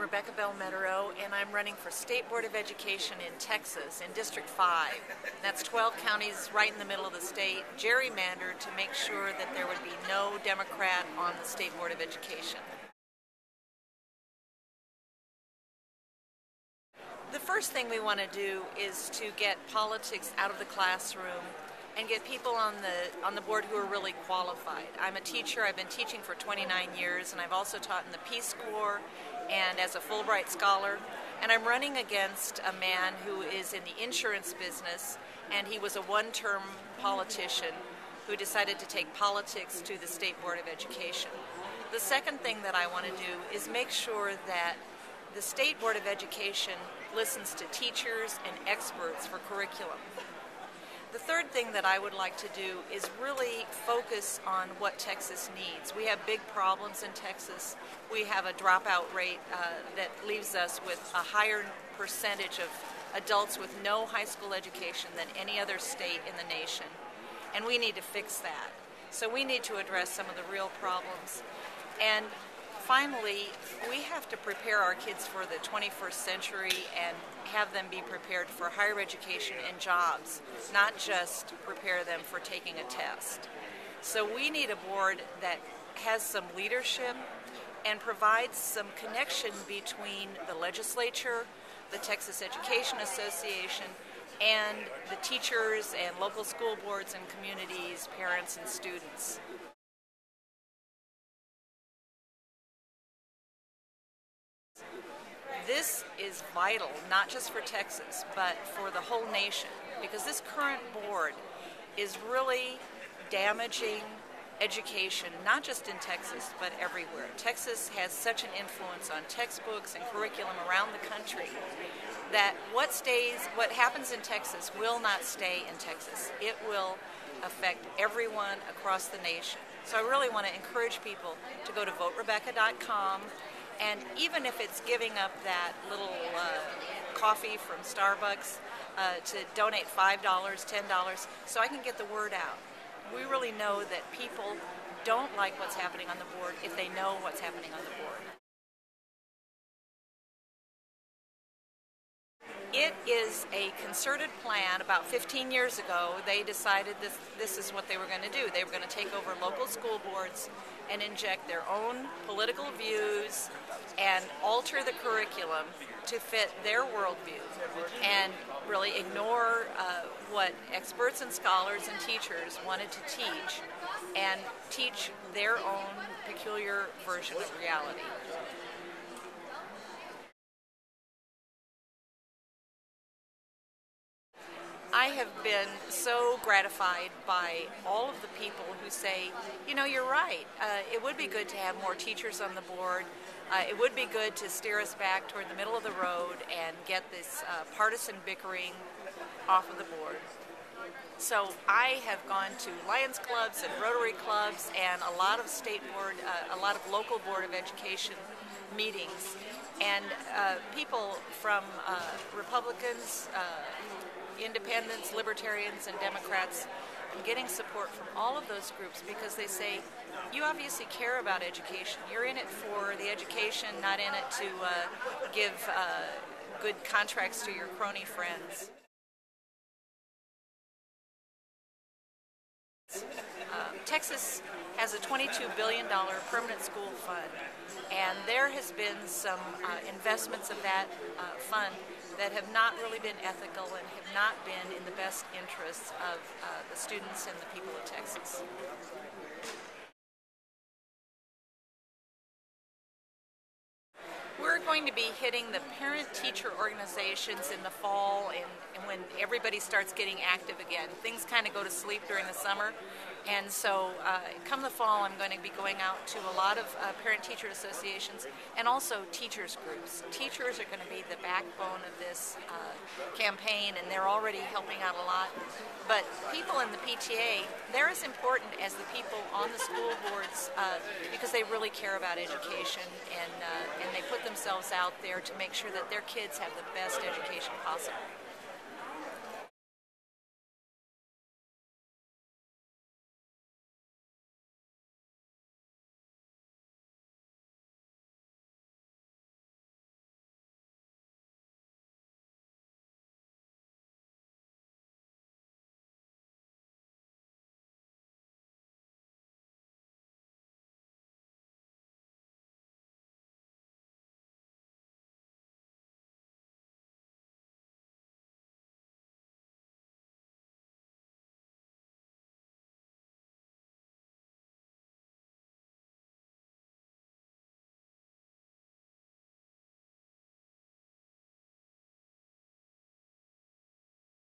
Rebecca Bell-Metereau, and I'm running for State Board of Education in Texas, in District 5. That's 12 counties right in the middle of the state, gerrymandered to make sure that there would be no Democrat on the State Board of Education. The first thing we want to do is to get politics out of the classroom and get people on the board who are really qualified. I'm a teacher. I've been teaching for 29 years, and I've also taught in the Peace Corps and as a Fulbright scholar. And I'm running against a man who is in the insurance business, and he was a one-term politician who decided to take politics to the State Board of Education. The second thing that I want to do is make sure that the State Board of Education listens to teachers and experts for curriculum. The third thing that I would like to do is really focus on what Texas needs. We have big problems in Texas. We have a dropout rate that leaves us with a higher percentage of adults with no high school education than any other state in the nation. And we need to fix that. So we need to address some of the real problems. And finally, we have to prepare our kids for the 21st century and have them be prepared for higher education and jobs, not just prepare them for taking a test. So we need a board that has some leadership and provides some connection between the legislature, the Texas Education Association, and the teachers and local school boards and communities, parents and students. This is vital, not just for Texas, but for the whole nation, because this current board is really damaging education, not just in Texas, but everywhere. Texas has such an influence on textbooks and curriculum around the country that what happens in Texas will not stay in Texas. It will affect everyone across the nation. So I really want to encourage people to go to voterebecca.com. And even if it's giving up that little coffee from Starbucks to donate $5, $10, so I can get the word out. We really know that people don't like what's happening on the board if they know what's happening on the board. It is a concerted plan. About 15 years ago, they decided this is what they were going to do. They were going to take over local school boards and inject their own political views and alter the curriculum to fit their worldview and really ignore what experts and scholars and teachers wanted to teach and teach their own peculiar version of reality. I have been so gratified by all of the people who say, you know, you're right. It would be good to have more teachers on the board. It would be good to steer us back toward the middle of the road and get this partisan bickering off of the board. So I have gone to Lions clubs and Rotary clubs and a lot of a lot of local Board of Education meetings. And people from Republicans, Independents, Libertarians, and Democrats, I'm getting support from all of those groups because they say, you obviously care about education. You're in it for the education, not in it to give good contracts to your crony friends. Texas has a $22 billion permanent school fund, and there has been some investments of that fund that have not really been ethical and have not been in the best interests of the students and the people of Texas. We're going to be hitting the parent-teacher organizations in the fall and when everybody starts getting active again. Things kind of go to sleep during the summer. And so come the fall, I'm going to be going out to a lot of parent-teacher associations and also teachers groups. Teachers are going to be the backbone of this campaign, and they're already helping out a lot. But people in the PTA, they're as important as the people on the school boards because they really care about education and they put themselves out there to make sure that their kids have the best education possible.